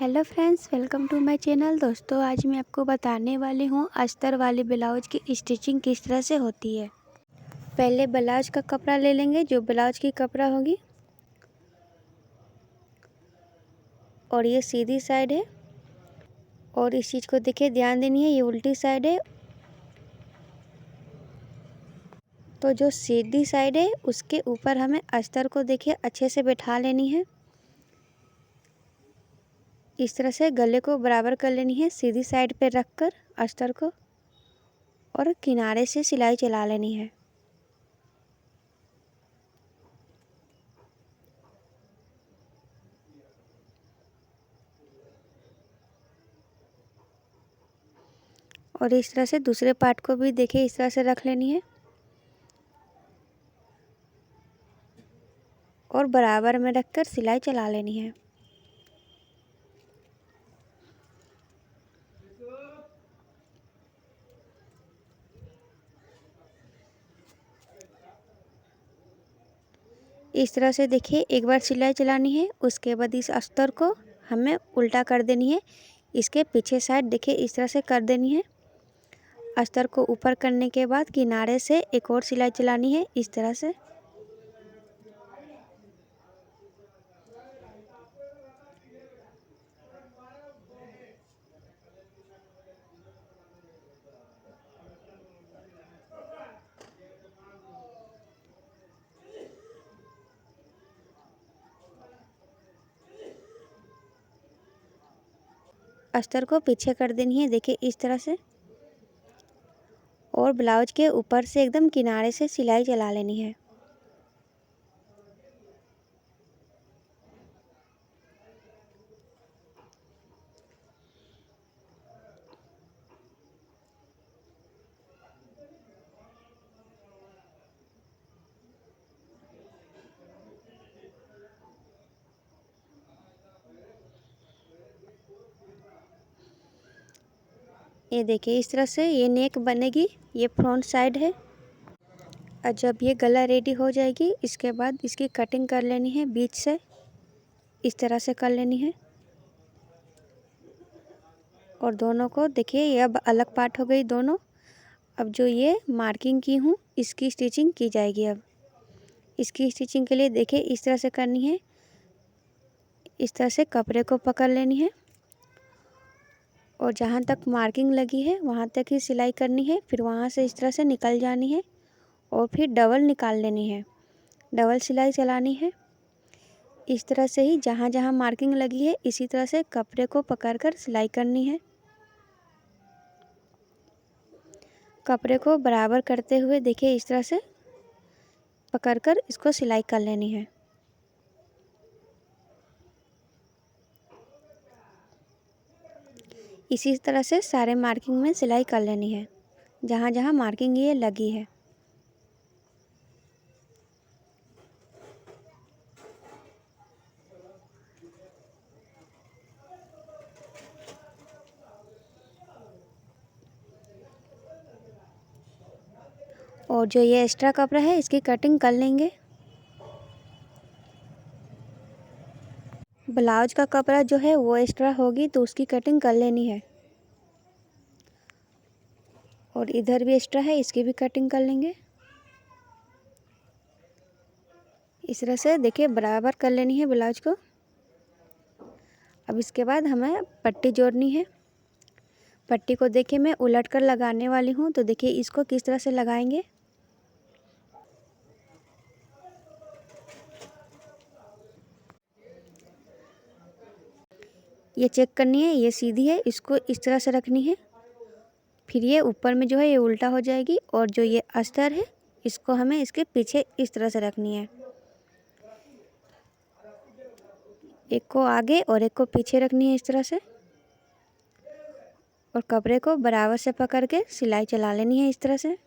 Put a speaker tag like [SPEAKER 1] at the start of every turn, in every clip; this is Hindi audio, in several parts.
[SPEAKER 1] Hello friends, welcome to my channel. दोस्तों, आज मैं आपको बताने वाली हूँ अस्तर वाली ब्लाउज की स्टिचिंग किस तरह से होती है। पहले ब्लाउज का कपड़ा ले लेंगे, जो ब्लाउज की कपड़ा होगी, और ये सीधी साइड है। और इस चीज़ को देखिए, ध्यान देनी है, ये उल्टी साइड है। तो जो सीधी साइड है उसके ऊपर हमें अस्तर को देखिए अच्छे से बैठा लेनी है। इस तरह से गले को बराबर कर लेनी है सीधी साइड पे रख कर अस्तर को, और किनारे से सिलाई चला लेनी है। और इस तरह से दूसरे पार्ट को भी देखिए इस तरह से रख लेनी है, और बराबर में रखकर सिलाई चला लेनी है। इस तरह से देखिए एक बार सिलाई चलानी है, उसके बाद इस अस्तर को हमें उल्टा कर देनी है। इसके पीछे साइड देखिए इस तरह से कर देनी है। अस्तर को ऊपर करने के बाद किनारे से एक और सिलाई चलानी है इस तरह से। अस्तर को पीछे कर देनी है देखिए इस तरह से, और ब्लाउज के ऊपर से एकदम किनारे से सिलाई चला लेनी है। ये देखिए इस तरह से ये नेक बनेगी। ये फ्रंट साइड है। और जब ये गला रेडी हो जाएगी, इसके बाद इसकी कटिंग कर लेनी है बीच से, इस तरह से कर लेनी है। और दोनों को देखिए ये अब अलग पार्ट हो गई दोनों। अब जो ये मार्किंग की हूँ इसकी स्टिचिंग की जाएगी। अब इसकी स्टिचिंग के लिए देखिए इस तरह से करनी है। इस तरह से कपड़े को पकड़ लेनी है, और जहाँ तक मार्किंग लगी है वहाँ तक ही सिलाई करनी है। फिर वहाँ से इस तरह से निकल जानी है, और फिर डबल निकाल लेनी है, डबल सिलाई चलानी है। इस तरह से ही जहाँ जहाँ मार्किंग लगी है इसी तरह से कपड़े को पकड़कर सिलाई करनी है। कपड़े को बराबर करते हुए देखिए इस तरह से पकड़कर इसको सिलाई कर लेनी है। इसी तरह से सारे मार्किंग में सिलाई कर लेनी है, जहाँ जहाँ मार्किंग ये लगी है। और जो ये एक्स्ट्रा कपड़ा है इसकी कटिंग कर लेंगे। ब्लाउज का कपड़ा जो है वो एक्स्ट्रा होगी तो उसकी कटिंग कर लेनी है। और इधर भी एक्स्ट्रा है, इसकी भी कटिंग कर लेंगे। इस तरह से देखिए बराबर कर लेनी है ब्लाउज को। अब इसके बाद हमें पट्टी जोड़नी है। पट्टी को देखिए मैं उलट कर लगाने वाली हूँ, तो देखिए इसको किस तरह से लगाएंगे। ये चेक करनी है, ये सीधी है, इसको इस तरह से रखनी है। फिर ये ऊपर में जो है ये उल्टा हो जाएगी, और जो ये अस्तर है इसको हमें इसके पीछे इस तरह से रखनी है। एक को आगे और एक को पीछे रखनी है इस तरह से, और कपड़े को बराबर से पकड़ के सिलाई चला लेनी है इस तरह से।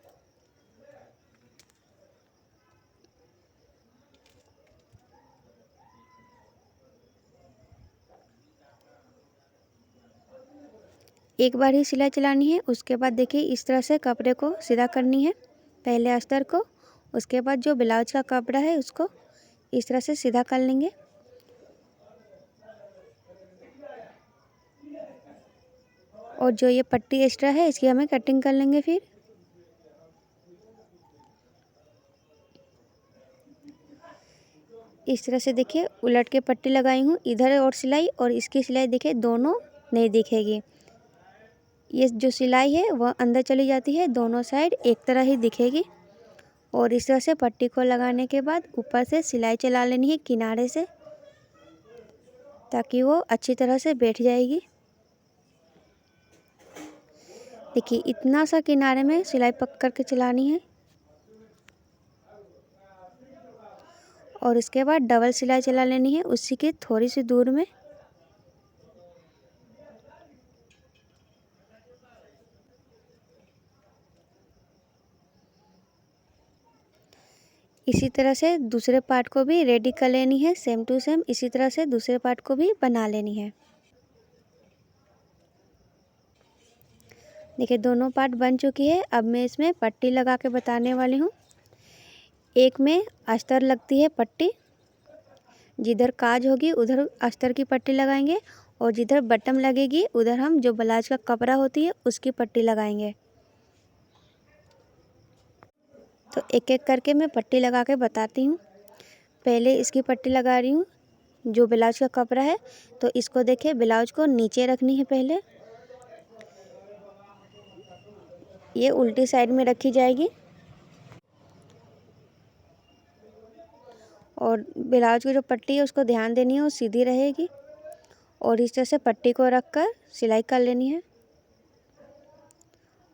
[SPEAKER 1] एक बार ही सिलाई चलानी है, उसके बाद देखिए इस तरह से कपड़े को सीधा करनी है। पहले अस्तर को, उसके बाद जो ब्लाउज का कपड़ा है उसको इस तरह से सीधा कर लेंगे। और जो ये पट्टी एक्स्ट्रा है इसकी हमें कटिंग कर लेंगे। फिर इस तरह से देखिए उलट के पट्टी लगाई हूँ, इधर और सिलाई और इसकी सिलाई देखिए दोनों नहीं दिखेगी। ये जो सिलाई है वह अंदर चली जाती है, दोनों साइड एक तरह ही दिखेगी। और इस तरह से पट्टी को लगाने के बाद ऊपर से सिलाई चला लेनी है किनारे से, ताकि वो अच्छी तरह से बैठ जाएगी। देखिए इतना सा किनारे में सिलाई पकड़ के चलानी है। और इसके बाद डबल सिलाई चला लेनी है उसी के थोड़ी सी दूर में। इसी तरह से दूसरे पार्ट को भी रेडी कर लेनी है, सेम टू सेम इसी तरह से दूसरे पार्ट को भी बना लेनी है। देखिए दोनों पार्ट बन चुकी है। अब मैं इसमें पट्टी लगा के बताने वाली हूँ। एक में अस्तर लगती है पट्टी, जिधर काज होगी उधर अस्तर की पट्टी लगाएंगे और जिधर बटन लगेगी उधर हम जो ब्लाउज का कपड़ा होती है उसकी पट्टी लगाएंगे। तो एक एक करके मैं पट्टी लगा के बताती हूँ। पहले इसकी पट्टी लगा रही हूँ जो ब्लाउज का कपड़ा है। तो इसको देखिए ब्लाउज को नीचे रखनी है, पहले ये उल्टी साइड में रखी जाएगी और ब्लाउज की जो पट्टी है उसको ध्यान देनी है, वो सीधी रहेगी। और इस तरह से पट्टी को रखकर सिलाई कर लेनी है।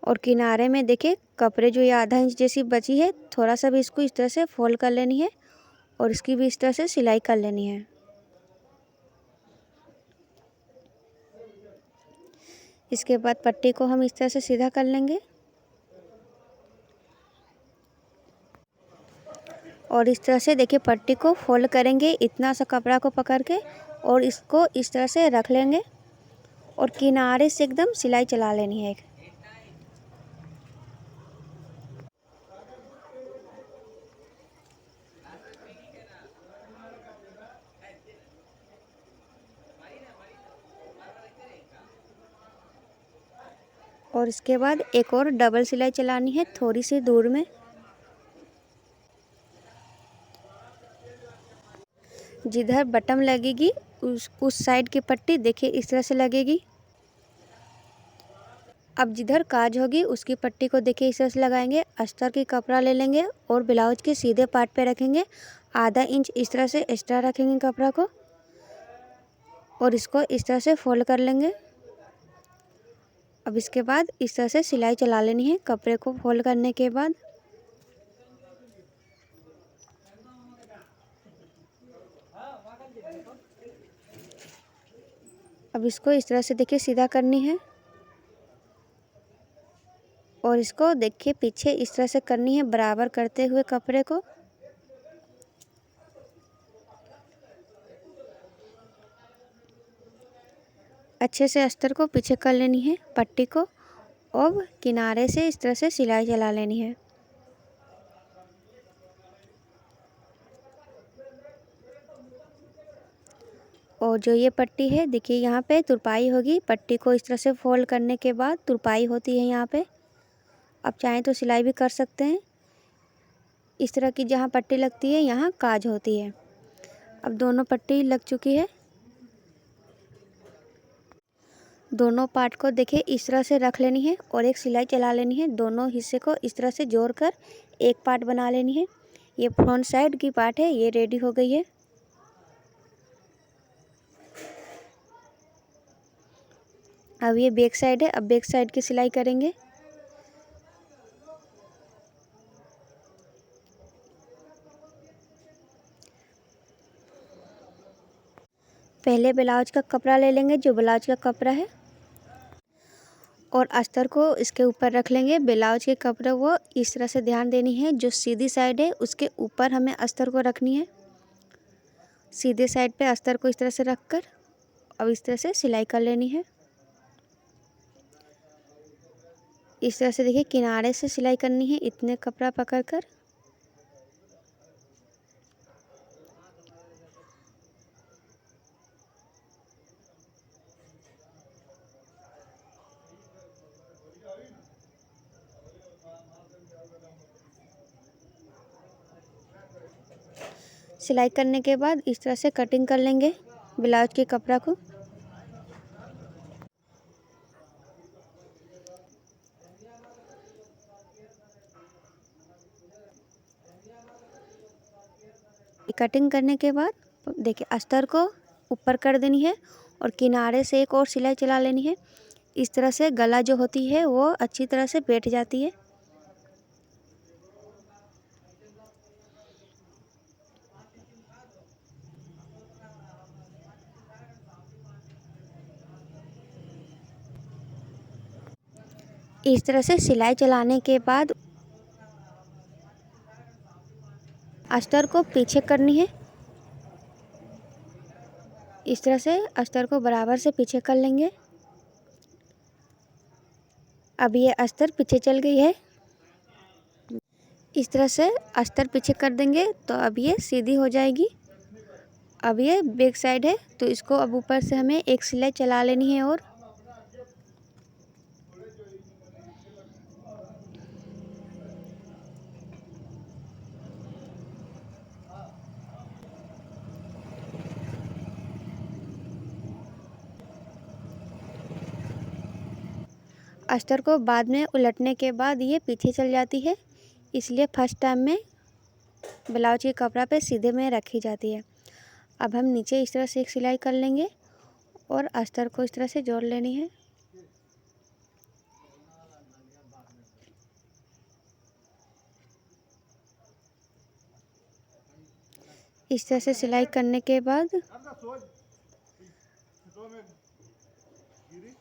[SPEAKER 1] और किनारे में देखिए कपड़े जो ये आधा इंच जैसी बची है, थोड़ा सा भी इसको इस तरह से फोल्ड कर लेनी है और इसकी भी इस तरह से सिलाई कर लेनी है। इसके बाद पट्टी को हम इस तरह से सीधा कर लेंगे और इस तरह से देखिए पट्टी को फोल्ड करेंगे इतना सा कपड़ा को पकड़ के और इसको इस तरह से रख लेंगे और किनारे से एकदम सिलाई चला लेनी है। और इसके बाद एक और डबल सिलाई चलानी है थोड़ी सी दूर में। जिधर बटन लगेगी उस साइड की पट्टी देखिए इस तरह से लगेगी। अब जिधर काज होगी उसकी पट्टी को देखिए इस तरह से लगाएंगे। अस्तर की कपड़ा ले लेंगे और ब्लाउज के सीधे पार्ट पे रखेंगे, आधा इंच इस तरह से एक्स्ट्रा रखेंगे कपड़ा को और इसको इस तरह से फोल्ड कर लेंगे। अब इसके बाद इस तरह से सिलाई चला लेनी है कपड़े को फोल्ड करने के बाद। अब इसको इस तरह से देखिए सीधा करनी है और इसको देखिए पीछे इस तरह से करनी है, बराबर करते हुए कपड़े को। अच्छे से अस्तर को पीछे कर लेनी है पट्टी को। अब किनारे से इस तरह से सिलाई चला लेनी है। और जो ये पट्टी है देखिए यहाँ पे तुरपाई होगी, पट्टी को इस तरह से फोल्ड करने के बाद तुरपाई होती है यहाँ पे। अब चाहें तो सिलाई भी कर सकते हैं। इस तरह की जहाँ पट्टी लगती है यहाँ काज होती है। अब दोनों पट्टी लग चुकी है। दोनों पार्ट को देखिए इस तरह से रख लेनी है और एक सिलाई चला लेनी है। दोनों हिस्से को इस तरह से जोड़कर एक पार्ट बना लेनी है। ये फ्रंट साइड की पार्ट है, ये रेडी हो गई है। अब ये बैक साइड है, अब बैक साइड की सिलाई करेंगे। पहले ब्लाउज का कपड़ा ले लेंगे, जो ब्लाउज का कपड़ा है, और अस्तर को इसके ऊपर रख लेंगे। ब्लाउज के कपड़े वो इस तरह से ध्यान देनी है, जो सीधी साइड है उसके ऊपर हमें अस्तर को रखनी है। सीधे साइड पे अस्तर को इस तरह से रखकर अब इस तरह से सिलाई कर लेनी है। इस तरह से देखिए किनारे से सिलाई करनी है इतने कपड़ा पकड़कर। सिलाई करने के बाद इस तरह से कटिंग कर लेंगे ब्लाउज के कपड़ा को। कटिंग करने के बाद देखिए अस्तर को ऊपर कर देनी है और किनारे से एक और सिलाई चला लेनी है। इस तरह से गला जो होती है वो अच्छी तरह से बैठ जाती है। इस तरह से सिलाई चलाने के बाद अस्तर को पीछे करनी है। इस तरह से अस्तर को बराबर से पीछे कर लेंगे। अब ये अस्तर पीछे चल गई है। इस तरह से अस्तर पीछे कर देंगे तो अब ये सीधी हो जाएगी। अब ये बैक साइड है तो इसको अब ऊपर से हमें एक सिलाई चला लेनी है और अस्तर को बाद में उलटने के बाद ये पीछे चल जाती है, इसलिए फर्स्ट टाइम में ब्लाउज के कपड़ा पे सीधे में रखी जाती है। अब हम नीचे इस तरह से एक सिलाई कर लेंगे और अस्तर को इस तरह से जोड़ लेनी है। इस तरह से सिलाई करने के बाद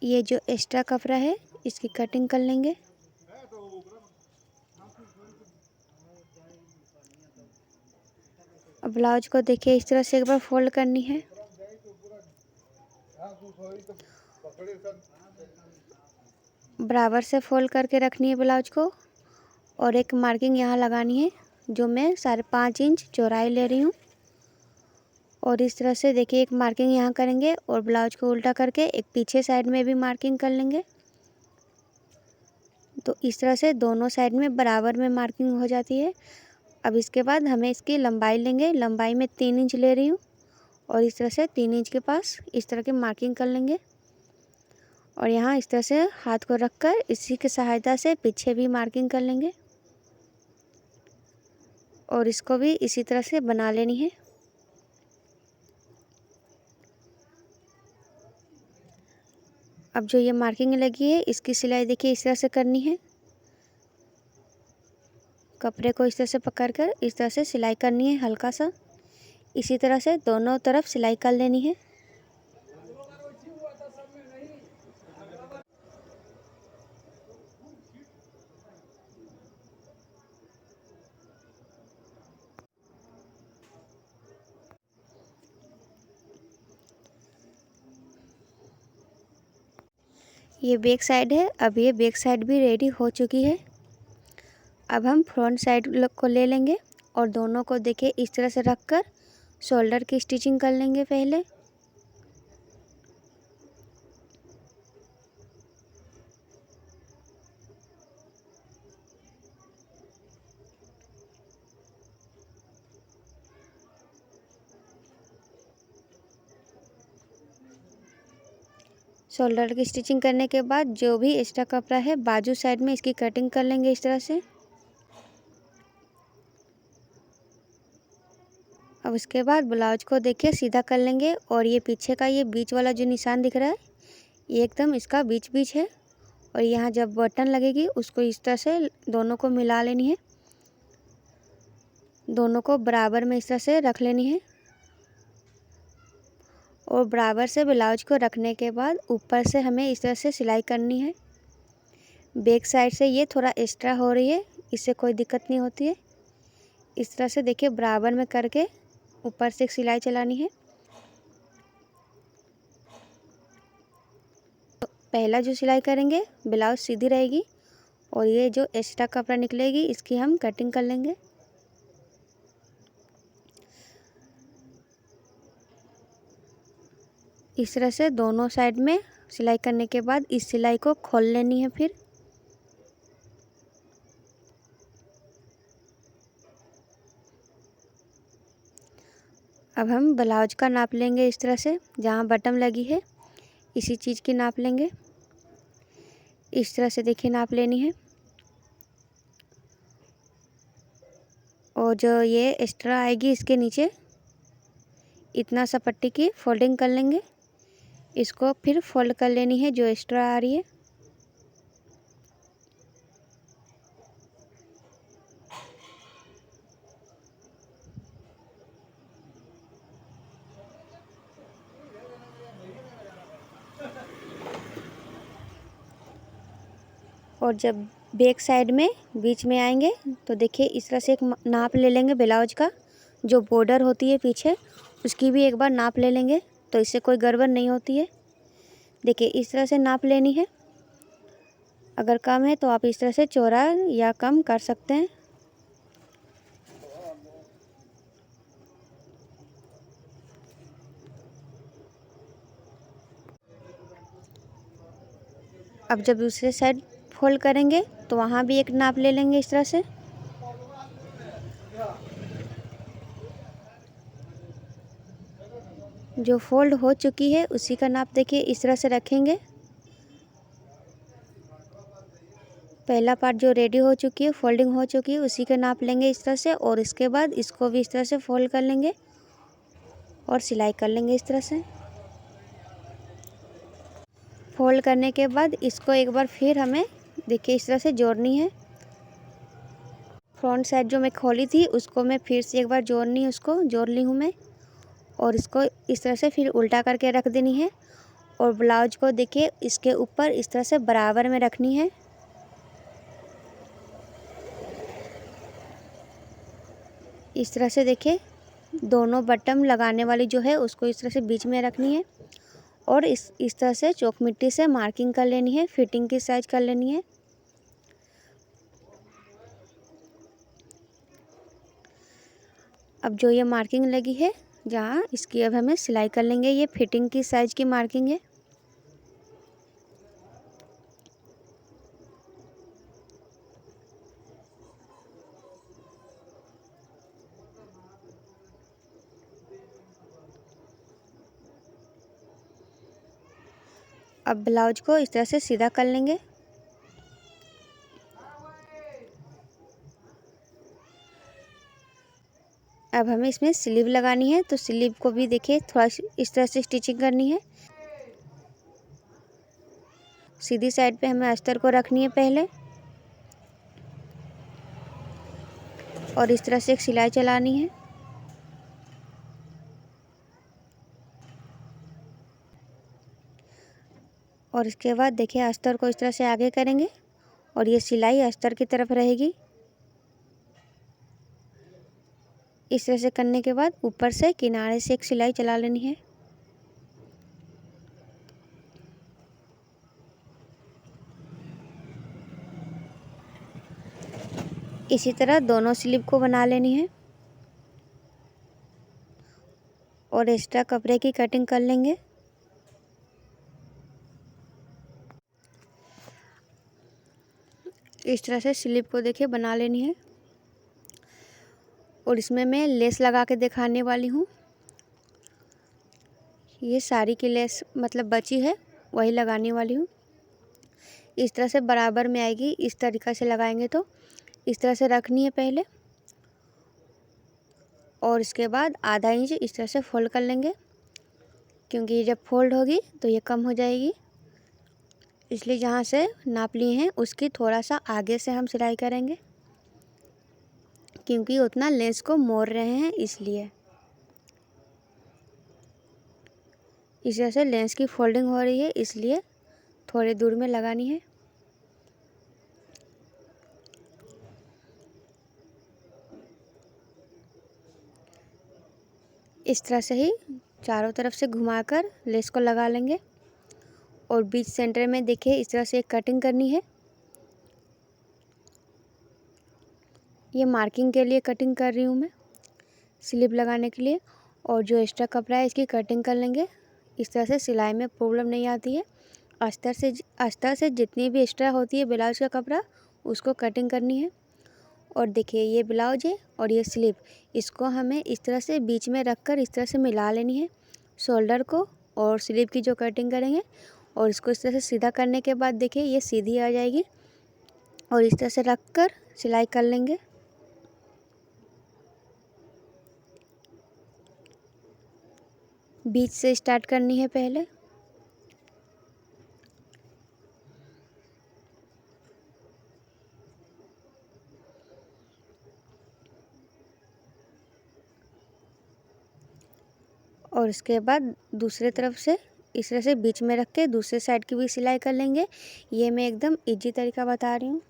[SPEAKER 1] ये जो एक्स्ट्रा कपड़ा है इसकी कटिंग कर लेंगे। अब ब्लाउज को देखिए इस तरह से एक बार फोल्ड करनी है। बराबर से फोल्ड करके रखनी है ब्लाउज को और एक मार्किंग यहाँ लगानी है जो मैं 5.5 इंच चौड़ाई ले रही हूँ। और इस तरह से देखिए एक मार्किंग यहाँ करेंगे और ब्लाउज को उल्टा करके एक पीछे साइड में भी मार्किंग कर लेंगे। तो इस तरह से दोनों साइड में बराबर में मार्किंग हो जाती है। अब इसके बाद हमें इसकी लंबाई लेंगे। लंबाई में 3 इंच ले रही हूँ और इस तरह से 3 इंच के पास इस तरह की मार्किंग कर लेंगे। और यहाँ इस तरह से हाथ को रखकर इसी की सहायता से पीछे भी मार्किंग कर लेंगे और इसको भी इसी तरह से बना लेनी है। अब जो ये मार्किंग लगी है इसकी सिलाई देखिए इस तरह से करनी है। कपड़े को इस तरह से पकड़कर इस तरह से सिलाई करनी है हल्का सा। इसी तरह से दोनों तरफ सिलाई कर लेनी है। ये बैक साइड है। अब ये बैक साइड भी रेडी हो चुकी है। अब हम फ्रंट साइड को ले लेंगे और दोनों को देखिए इस तरह से रखकर शोल्डर की स्टिचिंग कर लेंगे पहले। शोल्डर की स्टिचिंग करने के बाद जो भी एक्स्ट्रा कपड़ा है बाजू साइड में इसकी कटिंग कर लेंगे इस तरह से। अब उसके बाद ब्लाउज को देखिए सीधा कर लेंगे और ये पीछे का ये बीच वाला जो निशान दिख रहा है ये एकदम इसका बीच बीच है। और यहाँ जब बटन लगेगी उसको इस तरह से दोनों को मिला लेनी है। दोनों को बराबर में इस तरह से रख लेनी है और बराबर से ब्लाउज को रखने के बाद ऊपर से हमें इस तरह से सिलाई करनी है। बैक साइड से ये थोड़ा एक्स्ट्रा हो रही है, इससे कोई दिक्कत नहीं होती है। इस तरह से देखिए बराबर में करके ऊपर से एक सिलाई चलानी है। तो पहला जो सिलाई करेंगे ब्लाउज सीधी रहेगी और ये जो एक्स्ट्रा कपड़ा निकलेगी इसकी हम कटिंग कर लेंगे। इस तरह से दोनों साइड में सिलाई करने के बाद इस सिलाई को खोल लेनी है। फिर अब हम ब्लाउज का नाप लेंगे। इस तरह से जहाँ बटन लगी है इसी चीज़ की नाप लेंगे। इस तरह से देखिए नाप लेनी है। और जो ये एक्स्ट्रा आएगी इसके नीचे इतना सा पट्टी की फोल्डिंग कर लेंगे। इसको फिर फोल्ड कर लेनी है जो एक्स्ट्रा आ रही है। और जब बैक साइड में बीच में आएंगे तो देखिए इस तरह से एक नाप ले लेंगे ब्लाउज का। जो बॉर्डर होती है पीछे उसकी भी एक बार नाप ले लेंगे तो इससे कोई गड़बड़ नहीं होती है। देखिए इस तरह से नाप लेनी है। अगर कम है तो आप इस तरह से चौड़ा या कम कर सकते हैं। अब जब दूसरे साइड फोल्ड करेंगे तो वहाँ भी एक नाप ले लेंगे इस तरह से। जो फोल्ड हो चुकी है उसी का नाप देखिए इस तरह से रखेंगे। पहला पार्ट जो रेडी हो चुकी है, फोल्डिंग हो चुकी है, उसी का नाप लेंगे इस तरह से। और इसके बाद इसको भी इस तरह से फोल्ड कर लेंगे और सिलाई कर लेंगे इस तरह से। फोल्ड करने के बाद इसको एक बार फिर हमें देखिए इस तरह से जोड़नी है। फ्रंट साइड जो मैं खोली थी उसको मैं फिर से एक बार जोड़नी है, उसको जोड़ ली हूँ मैं। और इसको इस तरह से फिर उल्टा करके रख देनी है। और ब्लाउज को देखिए इसके ऊपर इस तरह से बराबर में रखनी है। इस तरह से देखिए दोनों बटन लगाने वाली जो है उसको इस तरह से बीच में रखनी है। और इस तरह से चॉक मिट्टी से मार्किंग कर लेनी है, फिटिंग की साइज कर लेनी है। अब जो ये मार्किंग लगी है जहाँ, इसकी अब हमें सिलाई कर लेंगे। ये फिटिंग की साइज की मार्किंग है। अब ब्लाउज को इस तरह से सीधा कर लेंगे। अब हमें इसमें स्लीव लगानी है तो स्लीव को भी देखिए थोड़ा इस तरह से स्टिचिंग करनी है। सीधी साइड पे हमें अस्तर को रखनी है पहले और इस तरह से एक सिलाई चलानी है। और इसके बाद देखिए अस्तर को इस तरह से आगे करेंगे और ये सिलाई अस्तर की तरफ रहेगी। इस तरह से करने के बाद ऊपर से किनारे से एक सिलाई चला लेनी है। इसी तरह दोनों स्लीव को बना लेनी है और एक्स्ट्रा कपड़े की कटिंग कर लेंगे। इस तरह से स्लीव को देखिए बना लेनी है। और इसमें मैं लेस लगा के दिखाने वाली हूँ। ये साड़ी की लेस मतलब बची है वही लगाने वाली हूँ। इस तरह से बराबर में आएगी। इस तरीक़ा से लगाएंगे तो इस तरह से रखनी है पहले और इसके बाद आधा इंच इस तरह से फोल्ड कर लेंगे, क्योंकि ये जब फोल्ड होगी तो ये कम हो जाएगी। इसलिए जहाँ से नाप लिए हैं उसकी थोड़ा सा आगे से हम सिलाई करेंगे, क्योंकि उतना लेस को मोड़ रहे हैं इसलिए। इस तरह से लेस की फोल्डिंग हो रही है इसलिए थोड़े दूर में लगानी है। इस तरह से ही चारों तरफ से घुमाकर लेस को लगा लेंगे और बीच सेंटर में देखिए इस तरह से एक कटिंग करनी है। ये मार्किंग के लिए कटिंग कर रही हूँ मैं, स्लीव लगाने के लिए। और जो एक्स्ट्रा कपड़ा है इसकी कटिंग कर लेंगे। इस तरह से सिलाई में प्रॉब्लम नहीं आती है। अस्तर से जितनी भी एक्स्ट्रा होती है ब्लाउज का कपड़ा उसको कटिंग करनी है। और देखिए ये ब्लाउज है और ये स्लीव, इसको हमें इस तरह से बीच में रख कर इस तरह से मिला लेनी है शोल्डर को और स्लीव की जो कटिंग करेंगे। और इसको इस तरह से सीधा करने के बाद देखिए ये सीधी आ जाएगी और इस तरह से रख कर सिलाई कर लेंगे। बीच से स्टार्ट करनी है पहले। और इसके बाद दूसरे तरफ से इस तरह से बीच में रख के दूसरे साइड की भी सिलाई कर लेंगे। ये मैं एकदम इजी तरीका बता रही हूँ।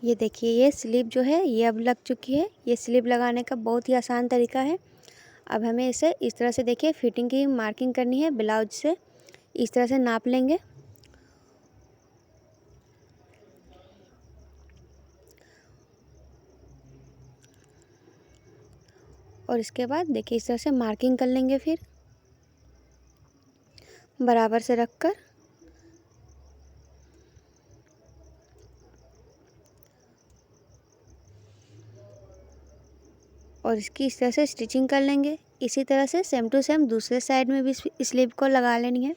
[SPEAKER 1] ये देखिए ये स्लीव जो है ये अब लग चुकी है। ये स्लीव लगाने का बहुत ही आसान तरीका है। अब हमें इसे इस तरह से देखिए फिटिंग की मार्किंग करनी है ब्लाउज से। इस तरह से नाप लेंगे और इसके बाद देखिए इस तरह से मार्किंग कर लेंगे फिर बराबर से रखकर। और इसकी इस तरह से स्टिचिंग कर लेंगे। इसी तरह से सेम टू सेम दूसरे साइड में भी स्लीव को लगा लेनी है।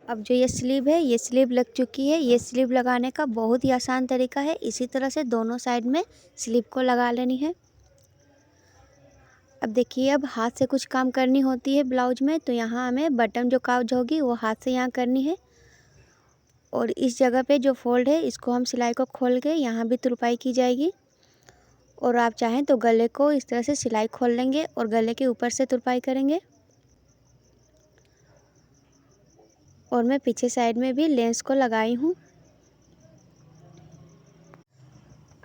[SPEAKER 1] अब जो ये स्लीव है ये स्लीव लग चुकी है। ये स्लीव लगाने का बहुत ही आसान तरीका है। इसी तरह से दोनों साइड में स्लीव को लगा लेनी है। अब देखिए अब हाथ से कुछ काम करनी होती है ब्लाउज में, तो यहाँ हमें बटन जो काज होगी वो हाथ से यहाँ करनी है। और इस जगह पे जो फोल्ड है इसको हम सिलाई को खोल के यहाँ भी तुरपाई की जाएगी। और आप चाहें तो गले को इस तरह से सिलाई खोल लेंगे और गले के ऊपर से तुरपाई करेंगे। और मैं पीछे साइड में भी लेंस को लगाई हूँ।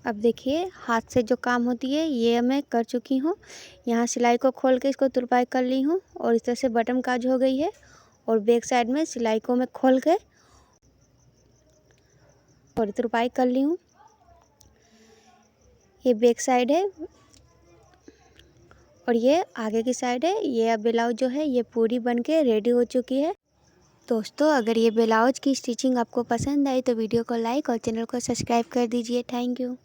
[SPEAKER 1] अब देखिए हाथ से जो काम होती है ये मैं कर चुकी हूँ। यहाँ सिलाई को खोल के इसको तुरपाई कर ली हूँ और इस तरह से बटन काज हो गई है। और बैक साइड में सिलाई को मैं खोल के और तुरपाई कर ली हूँ। ये बैक साइड है और ये आगे की साइड है। ये अब ब्लाउज जो है ये पूरी बन के रेडी हो चुकी है। दोस्तों अगर ये ब्लाउज की स्टिचिंग आपको पसंद आई तो वीडियो को लाइक और चैनल को सब्सक्राइब कर दीजिए। Thank you.